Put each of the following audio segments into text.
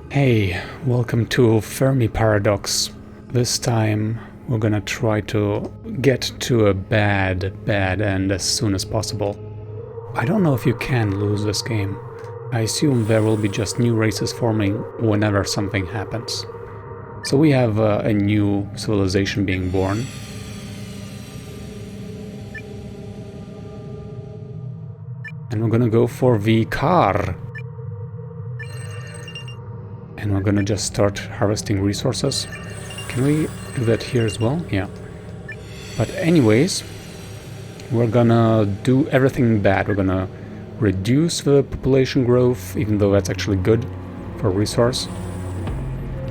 Hey, welcome to Fermi Paradox. This time we're gonna try to get to a bad end as soon as possible. I don't know if you can lose this game. I assume there will be just new races forming whenever something happens. So we have a new civilization being born. And we're gonna go for the car. And we're gonna just start harvesting resources. Can we do that here as well? Yeah. But anyways, we're gonna do everything bad. We're gonna reduce the population growth, even though that's actually good for resource.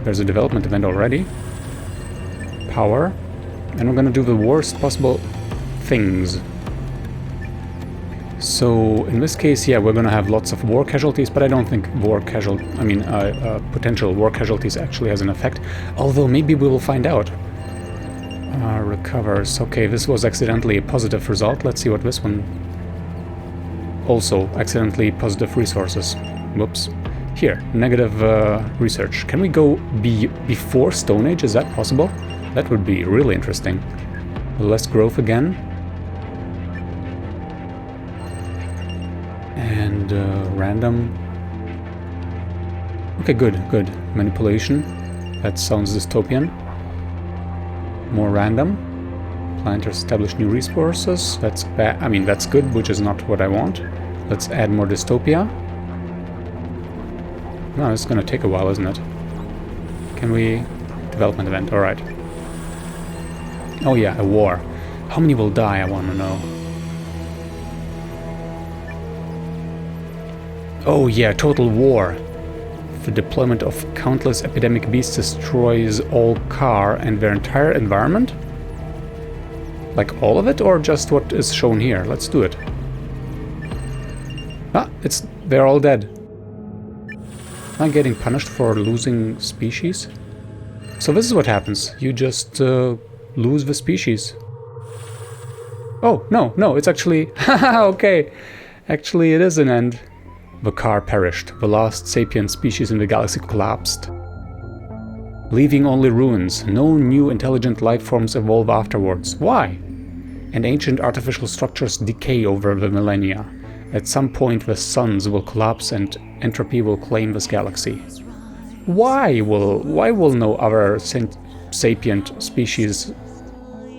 There's a development event already. Power. And we're gonna do the worst possible things. So in this case, yeah, we're gonna have lots of war casualties, but I don't think potential war casualties actually has an effect. Although maybe we will find out. Recovers. Okay, this was accidentally a positive result. Let's see what this one. Also, accidentally positive resources. Whoops. Here, negative research. Can we go before Stone Age? Is that possible? That would be really interesting. Less growth again. And random. Okay, good. Manipulation. That sounds dystopian. More random. Planters establish new resources. That's bad. I mean, that's good, which is not what I want. Let's add more dystopia. No, it's gonna take a while, isn't it? Can we... Development event, alright. Oh yeah, a war. How many will die, I wanna know. Oh yeah, total war. The deployment of countless epidemic beasts destroys all Car and their entire environment? Like all of it, or just what is shown here? Let's do it. Ah, they're all dead. Am I getting punished for losing species? So this is what happens. You just lose the species. Oh, no, it's actually... Haha, okay. Actually, it is an end. The Car perished. The last sapient species in the galaxy collapsed, leaving only ruins. No new intelligent life forms evolve afterwards. Why? And ancient artificial structures decay over the millennia. At some point the suns will collapse and entropy will claim this galaxy. Why will no other sapient species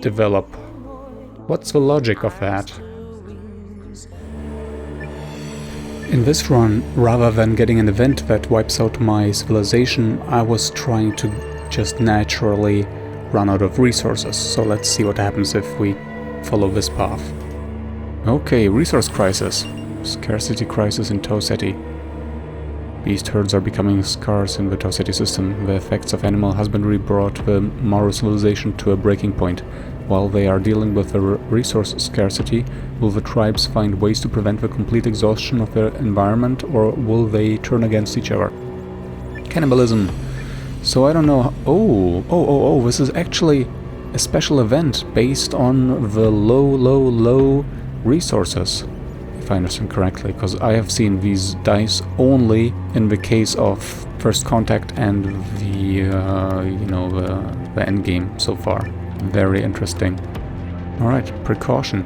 develop? What's the logic of that? In this run, rather than getting an event that wipes out my civilization, I was trying to just naturally run out of resources. So let's see what happens if we follow this path. Okay, resource crisis. Scarcity crisis in Tau Ceti. Beast herds are becoming scarce in the Tau Ceti system. The effects of animal husbandry brought the Maru civilization to a breaking point. While they are dealing with the resource scarcity, will the tribes find ways to prevent the complete exhaustion of their environment, or will they turn against each other? Cannibalism. So I don't know. Oh, this is actually a special event based on the low resources, if I understand correctly, because I have seen these dice only in the case of First Contact and the end game so far. Very interesting. Alright, precaution.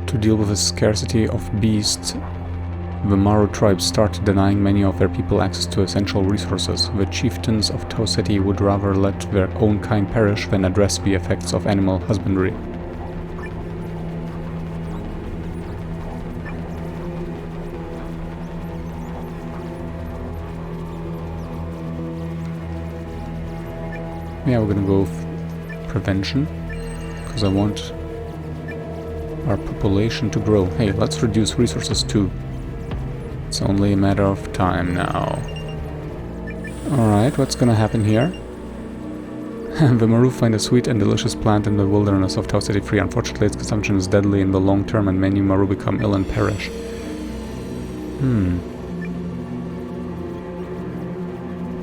To deal with the scarcity of beasts, the Maru tribes started denying many of their people access to essential resources. The chieftains of Tau Ceti would rather let their own kind perish than address the effects of animal husbandry. Yeah, we're gonna go with prevention, because I want our population to grow. Hey, let's reduce resources too. It's only a matter of time now. Alright, what's gonna happen here? The Maru find a sweet and delicious plant in the wilderness of Tau Ceti free. Unfortunately, its consumption is deadly in the long term and many Maru become ill and perish.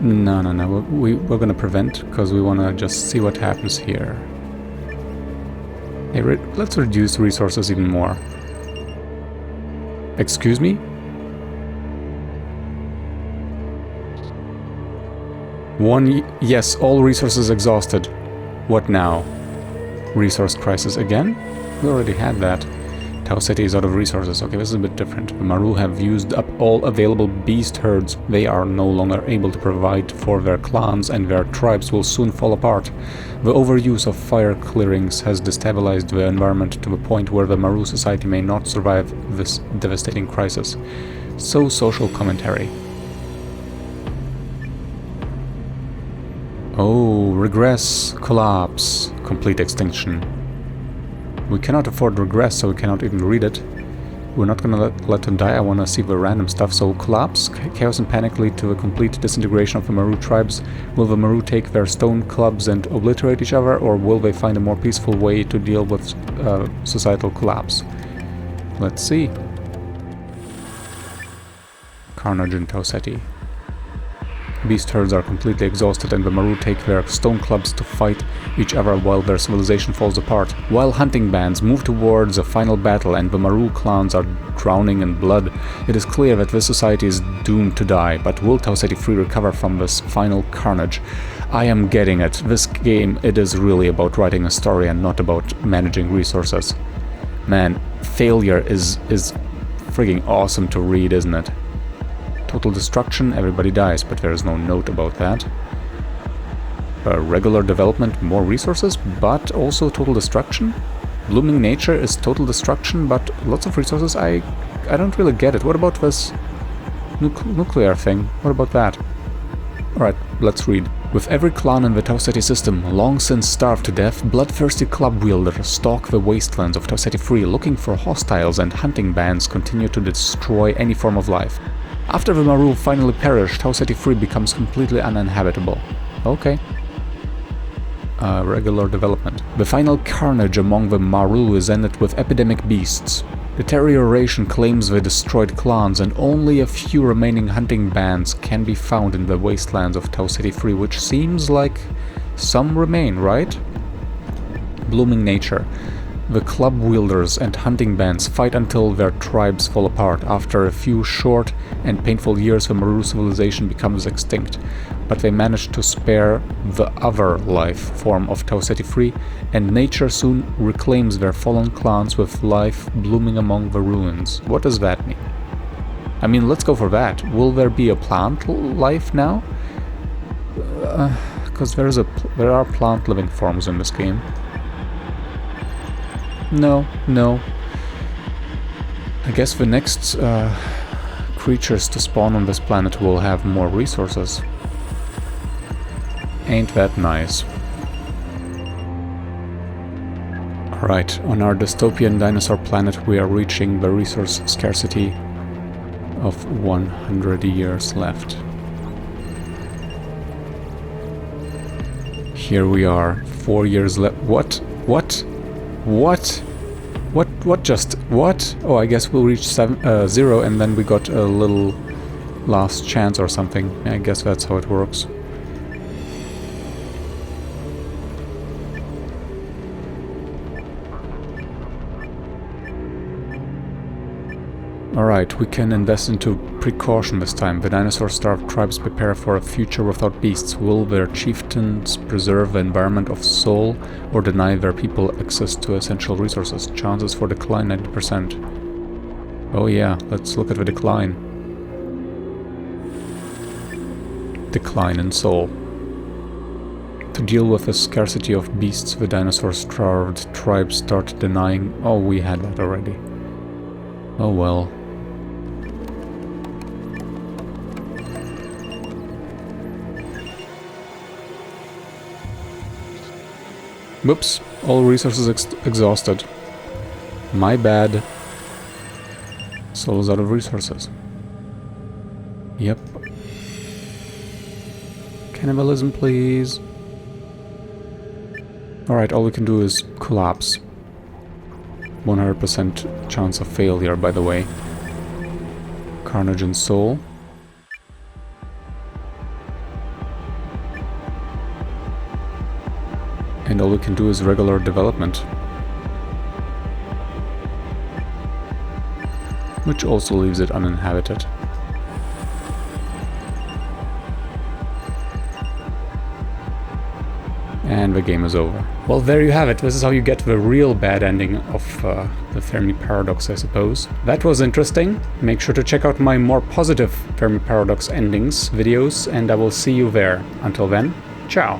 No. We're gonna prevent, because we wanna just see what happens here. Hey, let's reduce resources even more. Excuse me? Yes, all resources exhausted. What now? Resource crisis again? We already had that. Tau City is out of resources. Okay, this is a bit different. The Maru have used up all available beast herds. They are no longer able to provide for their clans and their tribes will soon fall apart. The overuse of fire clearings has destabilized the environment to the point where the Maru society may not survive this devastating crisis. So, social commentary. Oh, regress, collapse, complete extinction. We cannot afford regress, so we cannot even read it. We're not gonna let them die. I wanna see the random stuff. So, collapse, chaos and panic lead to a complete disintegration of the Maru tribes. Will the Maru take their stone clubs and obliterate each other, or will they find a more peaceful way to deal with societal collapse? Let's see. Carnage in Tau City. Beast herds are completely exhausted and the Maru take their stone clubs to fight each other while their civilization falls apart. While hunting bands move towards a final battle and the Maru clans are drowning in blood, it is clear that this society is doomed to die, but will Tau Ceti 3 recover from this final carnage? I am getting it. This game, it is really about writing a story and not about managing resources. Man, failure is frigging awesome to read, isn't it? Total destruction, everybody dies, but there is no note about that. Regular development, more resources, but also total destruction. Blooming nature is total destruction, but lots of resources. I don't really get it. What about this nuclear thing? What about that? Alright, let's read. With every clan in the Tau Ceti system long since starved to death, bloodthirsty club wielders stalk the wastelands of Tau Ceti 3 looking for hostiles, and hunting bands continue to destroy any form of life. After the Maru finally perish, Tau Ceti 3 becomes completely uninhabitable. Okay. Regular development. The final carnage among the Maru is ended with epidemic beasts. Deterioration claims the destroyed clans, and only a few remaining hunting bands can be found in the wastelands of Tau Ceti 3, which seems like some remain, right? Blooming nature. The club wielders and hunting bands fight until their tribes fall apart. After a few short and painful years, the Maru civilization becomes extinct, but they manage to spare the other life form of Tau Ceti 3, and nature soon reclaims their fallen clans with life blooming among the ruins. What does that mean? I mean, let's go for that. Will there be a plant life now? Because there are plant living forms in this game. No. I guess the next creatures to spawn on this planet will have more resources. Ain't that nice. Alright, on our dystopian dinosaur planet we are reaching the resource scarcity of 100 years left. Here we are, 4 years left. What? Oh, I guess we'll reach 0 and then we got a little last chance or something. I guess that's how it works. Alright, we can invest into precaution this time. The dinosaur-starved tribes prepare for a future without beasts. Will their chieftains preserve the environment of soul or deny their people access to essential resources? Chances for decline 90%. Oh yeah, let's look at the decline. Decline in soul. To deal with the scarcity of beasts, the dinosaur-starved tribes start denying... Oh, we had that already. Oh well. Whoops, all resources exhausted. My bad. Soul is out of resources. Yep. Cannibalism, please. Alright, all we can do is collapse. 100% chance of failure, by the way. Carnage and soul. And all we can do is regular development. which also leaves it uninhabited. And the game is over. Well, there you have it. This is how you get the real bad ending of the Fermi Paradox, I suppose. That was interesting. Make sure to check out my more positive Fermi Paradox endings videos, and I will see you there. Until then, ciao!